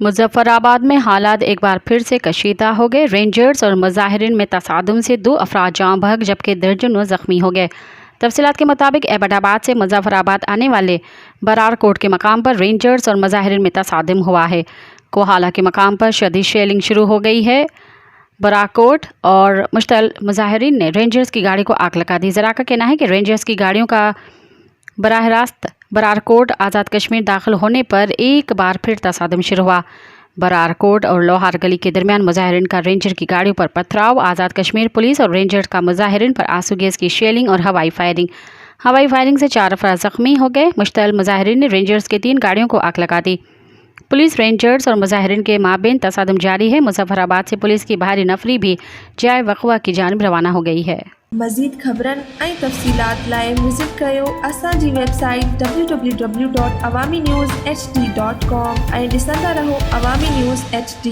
मुजफ्फराबाद में हालात एक बार फिर से कशीदा हो गए। रेंजर्स और मुजाहिरीन में तसादुम से 2 अफराद जाँ बहक जबकि दर्जनों जख्मी हो गए। तफसीलात के मुताबिक एबटाबाद से मुजफ्फराबाद आने वाले बरारकोट के मकाम पर रेंजर्स और मुजाहिरीन में तसादुम हुआ है। कोहाला के मकाम पर शदीद शेलिंग शुरू हो गई है। बरारकोट और मुश्तल मुजाहिरीन ने रेंजर्स की गाड़ी को आग लगा दी। ज़रा का कहना है कि रेंजर्स की गाड़ियों का बराह रास्त बरारकोट आज़ाद कश्मीर दाखिल होने पर एक बार फिर तसादम शुरू हुआ। बरारकोट और लोहार गली के दरमियान मुजाहिरीन का रेंजर की गाड़ियों पर पथराव। आज़ाद कश्मीर पुलिस और रेंजर्स का मुजाहिरीन पर आंसू गैस की शेलिंग और हवाई फायरिंग से 4 अफराद जख्मी हो गए। मुश्तल मुजाहिरीन ने रेंजर्स की 3 गाड़ियों को आग लगा दी। पुलिस, रेंजर्स और मुजाहिरीन के माबेन तसादम जारी है। मुजफ्फराबाद से पुलिस की भारी नफरी भी जाए वक़वा की जानिब रवाना हो गई है। मज़ीद ख़बरन ऐं तफ़सीलात लाइ विज़िट कयो असांजी वेबसाइट www.awamiNewsHD.com ऐं ॾिसंदा रहो अवामी न्यूज़ HD।